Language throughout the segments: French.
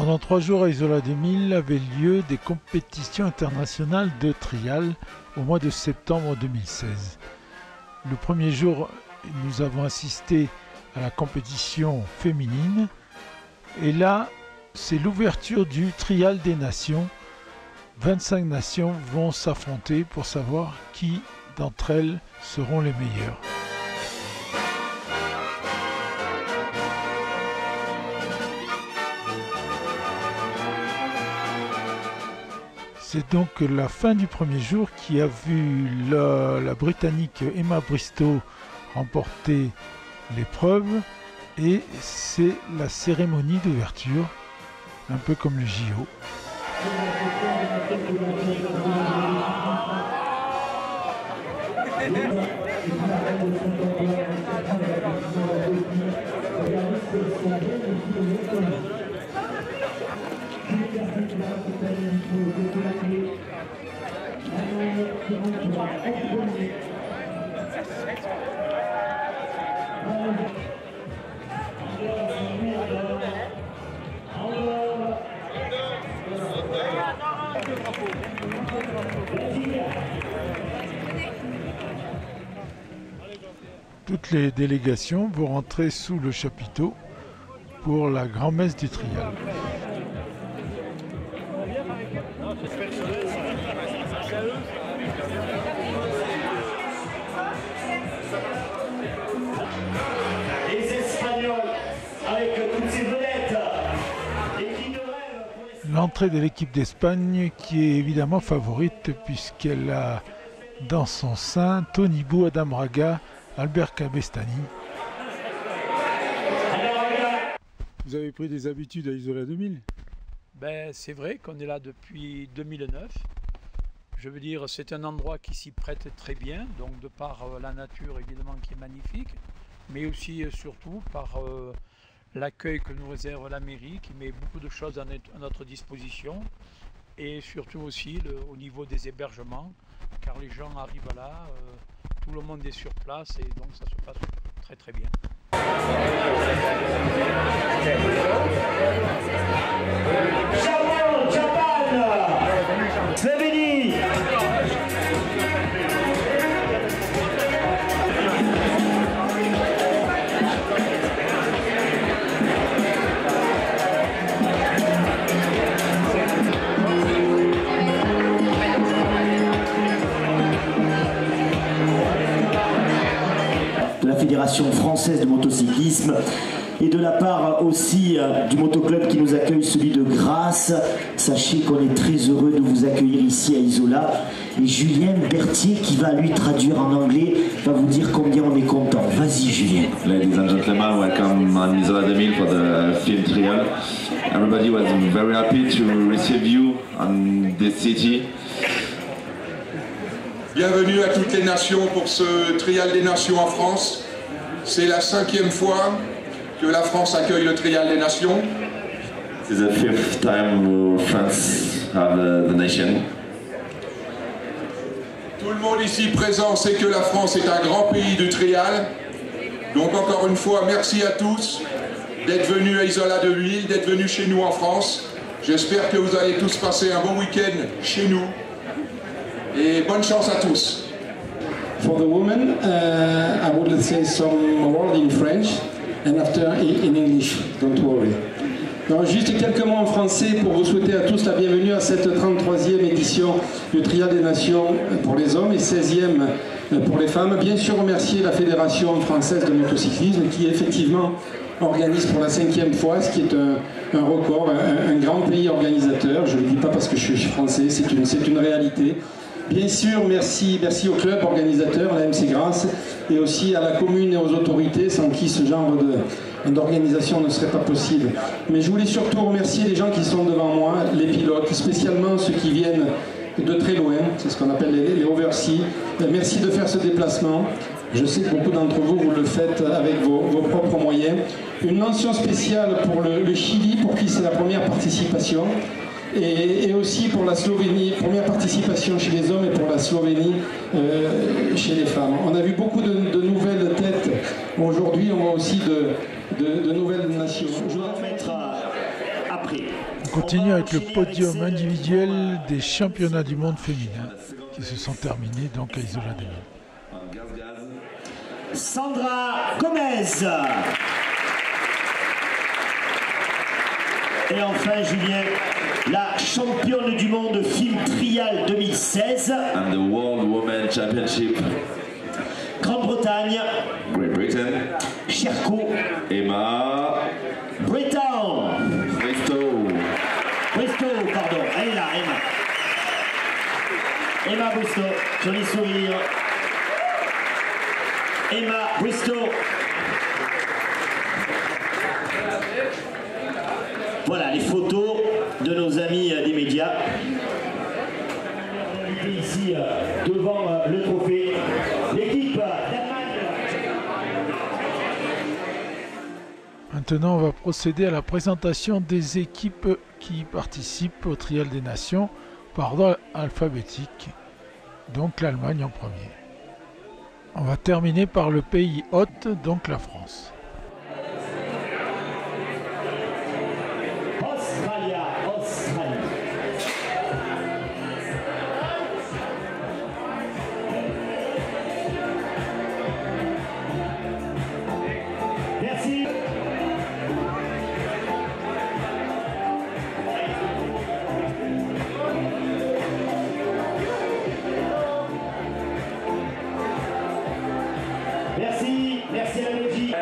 Pendant 3 jours à Isola 2000 avaient lieu des compétitions internationales de trial au mois de septembre 2016. Le premier jour, nous avons assisté à la compétition féminine et là, c'est l'ouverture du trial des nations. 25 nations vont s'affronter pour savoir qui d'entre elles seront les meilleures. C'est donc la fin du premier jour qui a vu la Britannique Emma Bristow remporter l'épreuve et c'est la cérémonie d'ouverture, un peu comme le JO. Toutes les délégations vont rentrer sous le chapiteau pour la grand-messe du trial. Les Espagnols avec toutes ces vedettes. L'entrée de l'équipe d'Espagne qui est évidemment favorite puisqu'elle a dans son sein Tony Bou, Adam Raga, Albert Cabestany. Vous avez pris des habitudes à Isola 2000 ? C'est vrai qu'on est là depuis 2009. Je veux dire, c'est un endroit qui s'y prête très bien, donc de par la nature évidemment qui est magnifique, mais aussi surtout par l'accueil que nous réserve la mairie qui met beaucoup de choses à notre disposition et surtout aussi au niveau des hébergements, car les gens arrivent là, tout le monde est sur place et donc ça se passe très très bien. Japan, Slovénie. De la Fédération française de motocyclisme et de la part aussi du motoclub qui nous accueille, celui de Grasse. Sachez qu'on est très heureux de vous accueillir ici à Isola. Et Julien Berthier, qui va lui traduire en anglais, va vous dire combien on est content. Vas-y Julien. Ladies and gentlemen, welcome on Isola 2000 for the field trial. Everybody was very happy to receive you on this city. Bienvenue à toutes les nations pour ce trial des nations en France. C'est la 5e fois que la France accueille le trial des nations. This is the 5th time France have the nation. Tout le monde ici présent sait que la France est un grand pays du trial. Donc encore une fois, merci à tous d'être venus à Isola 2000, d'être venus chez nous en France. J'espère que vous allez tous passer un bon week-end chez nous. Et bonne chance à tous. For the women, I would say some word in French and after in English, don't worry. Donc, juste quelques mots en français pour vous souhaiter à tous la bienvenue à cette 33e édition du Trial des Nations pour les hommes et 16e pour les femmes. Bien sûr remercier la Fédération française de motocyclisme qui effectivement organise pour la 5e fois, ce qui est un record, un grand pays organisateur. Je ne le dis pas parce que je suis français, c'est une réalité. Bien sûr, merci au club organisateur, la MC Grasse, et aussi à la commune et aux autorités, sans qui ce genre d'organisation ne serait pas possible. Mais je voulais surtout remercier les gens qui sont devant moi, les pilotes, spécialement ceux qui viennent de très loin, c'est ce qu'on appelle les overseas. Merci de faire ce déplacement. Je sais que beaucoup d'entre vous, vous le faites avec vos propres moyens. Une mention spéciale pour le Chili, pour qui c'est la première participation. Et aussi pour la Slovénie, première participation chez les hommes et pour la Slovénie chez les femmes. On a vu beaucoup de nouvelles têtes. Aujourd'hui, on voit aussi de nouvelles nations. Je vais remettre après. continue avec le podium individuel des championnats du monde féminin qui se sont terminés donc à Isola 2000. Sandra Gomez. Et enfin Julien, la championne du monde Film Trial 2016. And the World Women Championship. Grande-Bretagne. Great Britain. Cherco. Emma. Breton. Bristow, pardon. Elle est là, Emma. Emma Bristow, joli sourire. Emma Bristow. Voilà les photos de nos amis des médias. Ici devant le trophée, l'équipe d'Allemagne. Maintenant, on va procéder à la présentation des équipes qui participent au Trial des Nations par ordre alphabétique. Donc l'Allemagne en premier. On va terminer par le pays hôte, donc la France. Australie. Merci. Merci à la Belgique.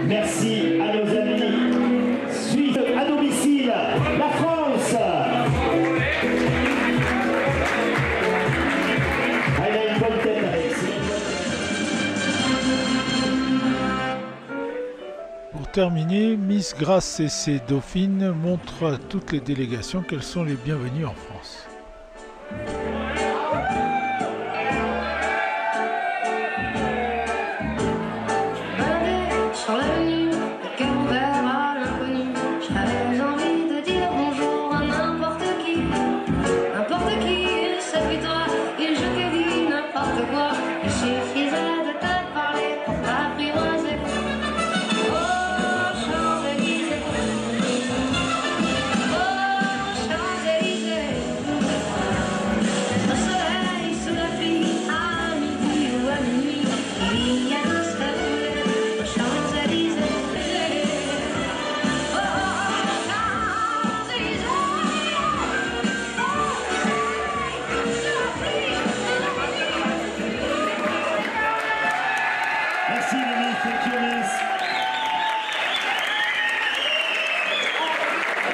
Merci à nos amis suisses à domicile, la France. Elle a une bonne tête, Alex. Pour terminer, Miss Grace et ses dauphines montrent à toutes les délégations qu'elles sont les bienvenues en France. Sur l'avenue, le cœur ouvert à l'inconnu, j'avais envie de dire bonjour à n'importe qui, c'est puis toi, et je t'ai dit n'importe quoi, il suffisait de te parler pour t'apprivoiser. Oh, Champs-Élysées, au soleil, sous la pluie, à midi ou à minuit, il y a tout ce que vous voulez, aux Champs-Élysées. Oh, Champs-Élysées, Merci Mimi, thank you Miss.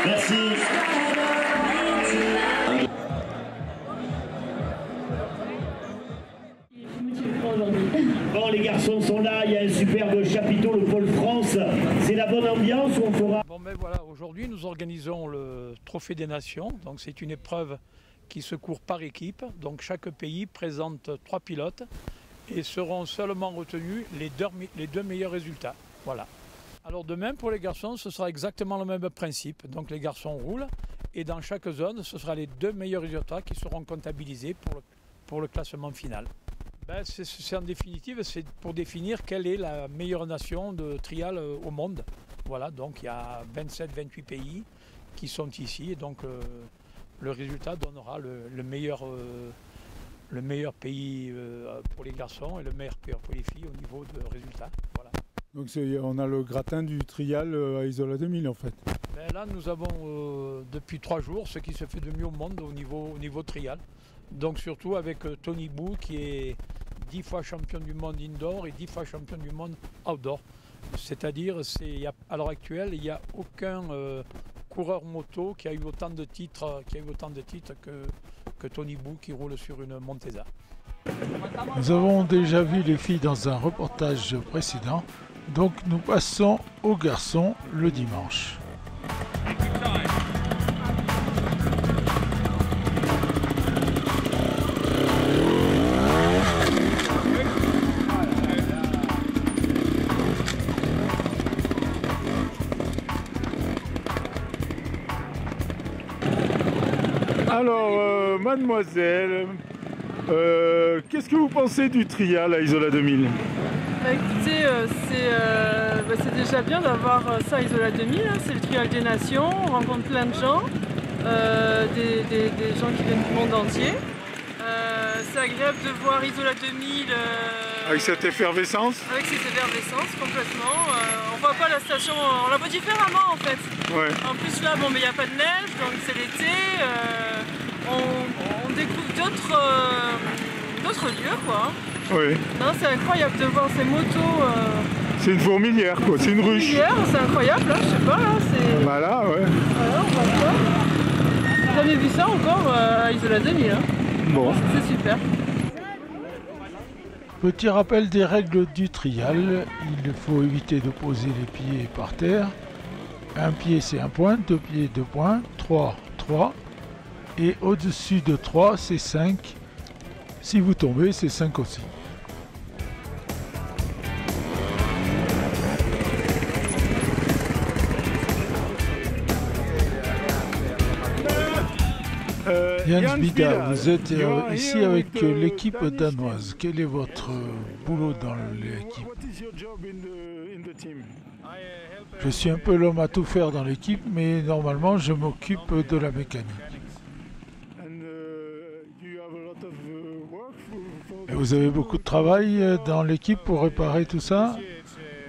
Merci. Bon, les garçons sont là, il y a un superbe chapiteau, le pôle France. C'est la bonne ambiance où on fera. Bon ben voilà, aujourd'hui nous organisons le Trophée des Nations. Donc c'est une épreuve qui se court par équipe. Donc chaque pays présente 3 pilotes et seront seulement retenus les deux meilleurs résultats. Voilà. Alors demain pour les garçons, ce sera exactement le même principe. Donc les garçons roulent et dans chaque zone, ce sera les 2 meilleurs résultats qui seront comptabilisés pour le classement final. Ben, c'est en définitive, c'est pour définir quelle est la meilleure nation de trial au monde. Voilà, donc il y a 27-28 pays qui sont ici et donc le résultat donnera le meilleur le meilleur pays pour les garçons et le meilleur pays pour les filles au niveau de résultats. Voilà. Donc on a le gratin du trial à Isola 2000 en fait. Ben là, nous avons depuis 3 jours ce qui se fait de mieux au monde au niveau trial. Donc surtout avec Tony Bou qui est 10 fois champion du monde indoor et 10 fois champion du monde outdoor. C'est-à-dire, à l'heure actuelle, il n'y a aucun coureur moto qui a eu autant de titres, que Tony Bou qui roule sur une Montesa. Nous avons déjà vu les filles dans un reportage précédent, donc nous passons aux garçons le dimanche. Alors, mademoiselle, qu'est-ce que vous pensez du trial à Isola 2000? Bah écoutez, c'est déjà bien d'avoir ça à Isola 2000, hein. C'est le trial des nations, on rencontre plein de gens, des gens qui viennent du monde entier. C'est agréable de voir Isola 2000 avec cette effervescence? Avec cette effervescence, complètement. On voit pas la station, on la voit différemment en fait. Ouais. En plus là, bon, mais il n'y a pas de neige, donc c'est l'été. On découvre d'autres lieux, quoi. Oui. Non, c'est incroyable de voir ces motos. C'est une fourmilière, quoi. C'est une ruche. C'est incroyable, là, je sais pas, là. Bah là, ouais. Voilà, on voit ça. J'ai jamais vu ça encore à Isola 2000. Hein. Bon. C'est super. Petit rappel des règles du trial, il faut éviter de poser les pieds par terre. Un pied c'est 1 point, 2 pieds 2 points, 3, 3. Et au-dessus de 3 c'est 5. Si vous tombez c'est 5 aussi. Jens Bida, vous êtes ici avec l'équipe danoise. Quel est votre boulot dans l'équipe? Je suis un peu l'homme à tout faire dans l'équipe, mais normalement je m'occupe de la mécanique. Et vous avez beaucoup de travail dans l'équipe pour réparer tout ça?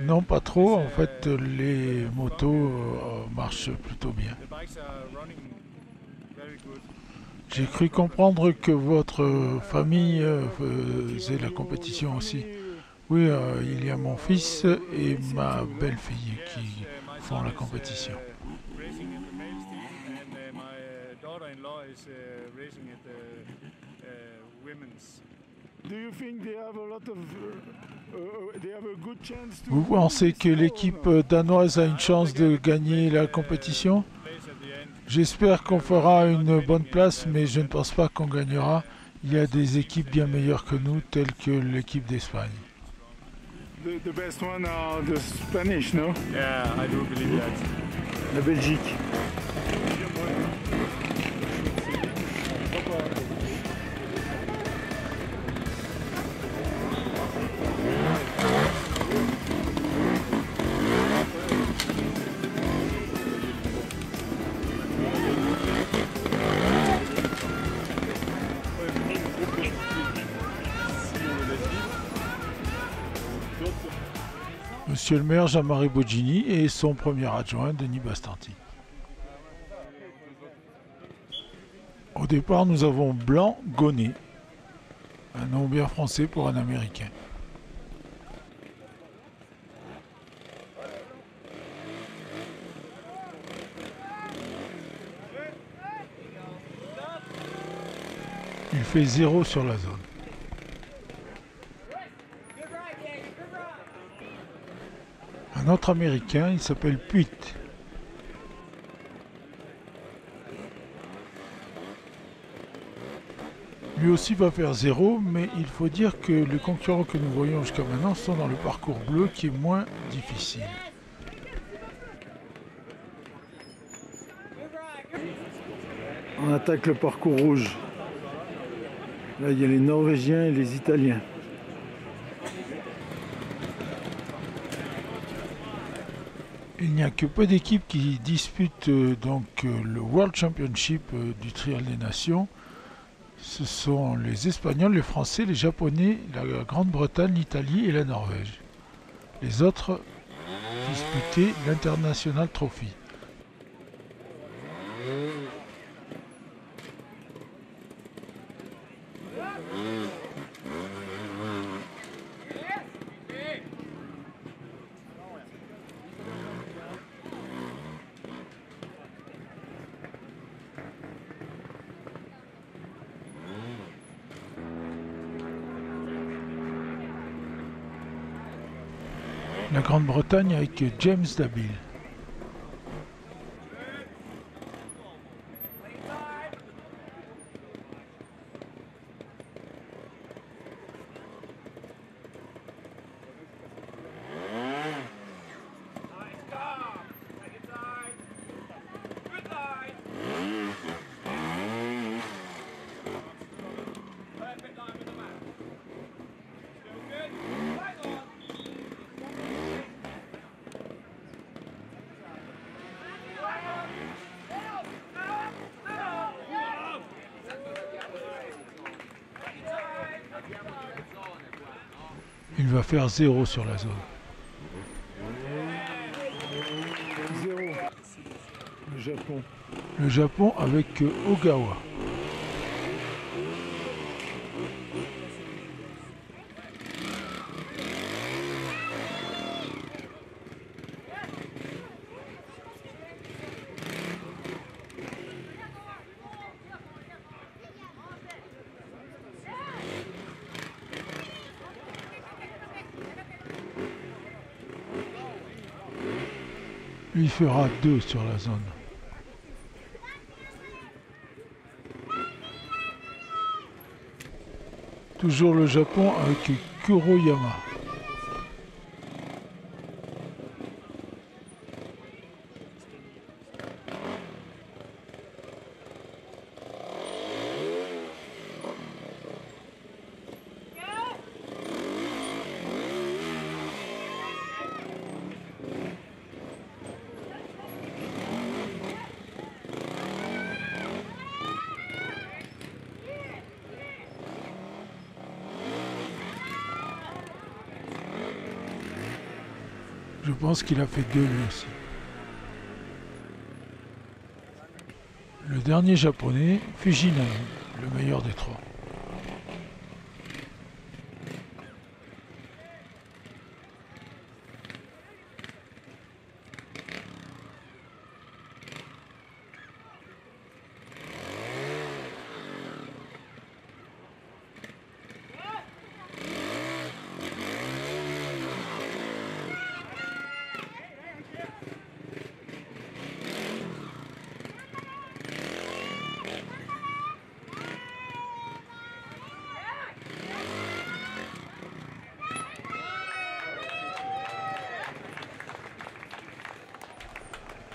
Non, pas trop. En fait, les motos marchent plutôt bien. J'ai cru comprendre que votre famille faisait la compétition aussi. Oui, il y a mon fils et ma belle-fille qui font la compétition. Vous pensez que l'équipe danoise a une chance de gagner la compétition? J'espère qu'on fera une bonne place, mais je ne pense pas qu'on gagnera. Il y a des équipes bien meilleures que nous, telles que l'équipe d'Espagne. The best one are the Spanish, no? Yeah, I do believe that. La Belgique. Monsieur le maire Jean-Marie Bogini et son premier adjoint Denis Bastanti. Au départ, nous avons Blanc Gonnet, un nom bien français pour un Américain. Il fait 0 sur la zone. Un autre Américain, il s'appelle Puit. Lui aussi va faire 0, mais il faut dire que les concurrents que nous voyons jusqu'à maintenant sont dans le parcours bleu qui est moins difficile. On attaque le parcours rouge. Là, il y a les Norvégiens et les Italiens. Il n'y a que peu d'équipes qui disputent donc le World Championship du Trial des Nations. Ce sont les Espagnols, les Français, les Japonais, la Grande-Bretagne, l'Italie et la Norvège. Les autres disputaient l'International Trophy. La Grande-Bretagne avec James Dabil. Il va faire 0 sur la zone. 0. Le Japon. Le Japon avec Ogawa. Lui fera 2 sur la zone. Toujours le Japon avec Kuroyama. Je pense qu'il a fait 2 lui aussi. Le dernier japonais, Fujinami, le meilleur des 3.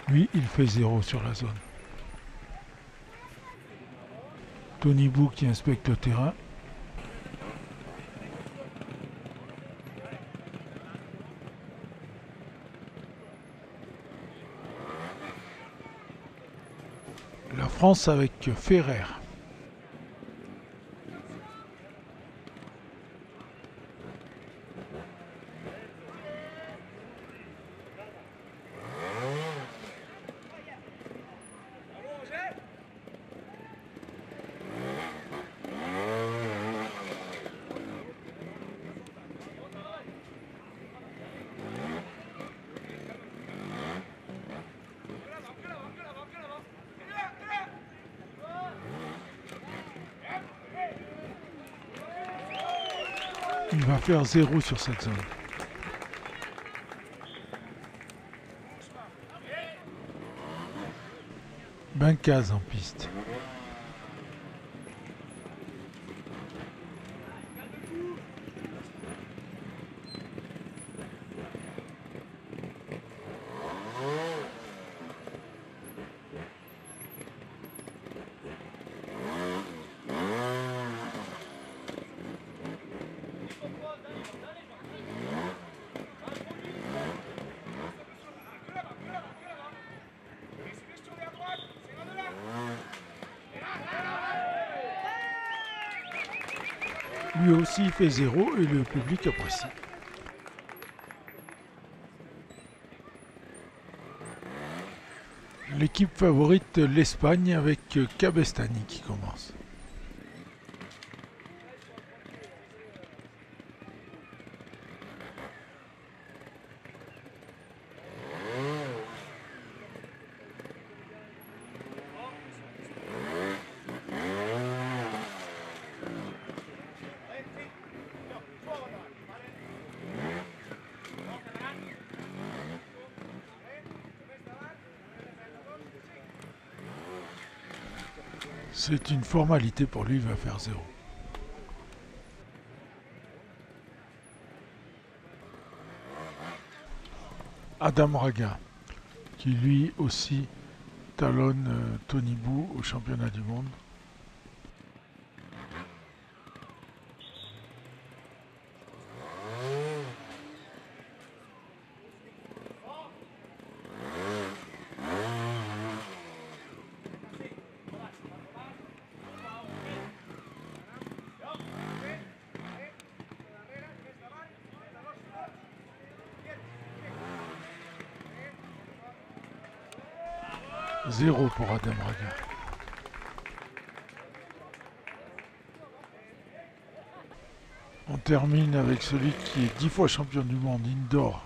Lui, il fait 0 sur la zone. Tony Bou qui inspecte le terrain. La France avec Ferrer. Il va faire 0 sur cette zone. Bencaz en piste. Lui aussi il fait 0 et le public apprécie. L'équipe favorite, l'Espagne, avec Cabestany qui commence. C'est une formalité pour lui, il va faire 0. Adam Raga, qui lui aussi talonne Tony Bou au championnat du monde. Zéro pour Adam Raga. On termine avec celui qui est 10 fois champion du monde indoor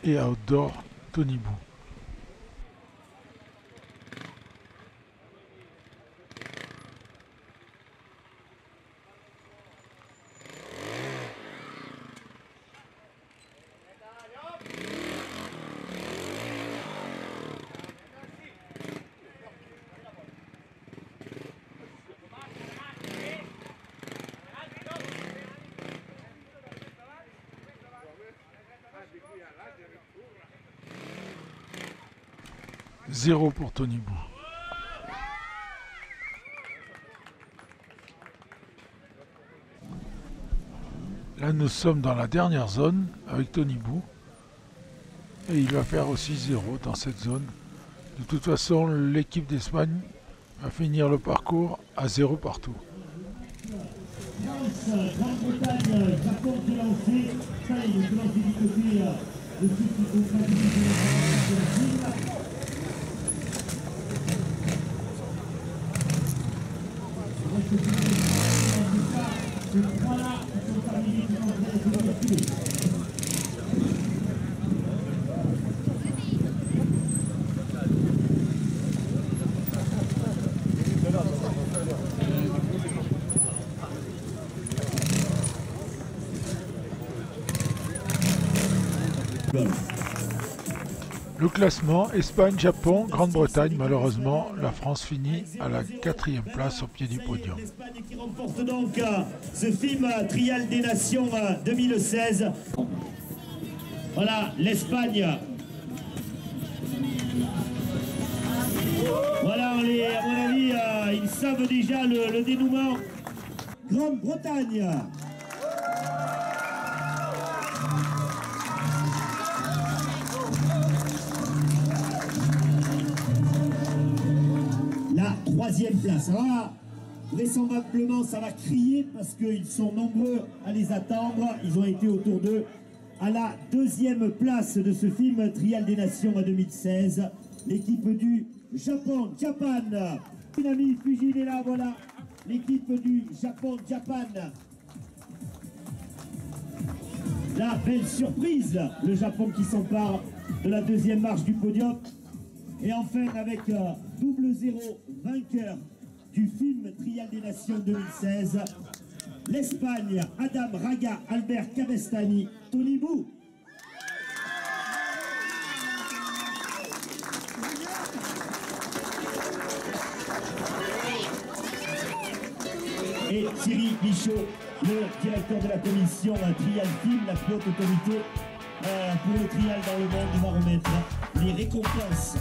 et outdoor, Tony Bou. Zéro pour Tony Bou. Là, nous sommes dans la dernière zone avec Tony Bou. Et il va faire aussi 0 dans cette zone. De toute façon, l'équipe d'Espagne va finir le parcours à 0 partout. Grande-Bretagne, Japon qui est lancé. Ça y est, il est lancé du côté de ceux qui sont pratiqués de la Chine. Le classement, Espagne, Japon, Grande-Bretagne. Malheureusement, la France finit à la 4e place au pied du podium. L'Espagne qui remporte donc ce film Trial des Nations 2016. Voilà, l'Espagne. Voilà, à mon avis, ils savent déjà le dénouement. Grande-Bretagne. La 3e place. Alors là, vraisemblablement, ça va crier parce qu'ils sont nombreux à les attendre. Ils ont été autour d'eux. À la 2e place de ce film Trial des Nations 2016, l'équipe du Japon, Japan. Tsunami Fujin est là, voilà. L'équipe du Japon, Japan. La belle surprise, le Japon qui s'empare de la 2e marche du podium. Et enfin, avec double 0 vainqueur du film Trial des Nations 2016, l'Espagne, Adam Raga, Albert Cabestany, Tony Bou. Et Thierry Michaud, le directeur de la commission Trial Film, la plus haute autorité pour le trial dans le monde, va remettre les récompenses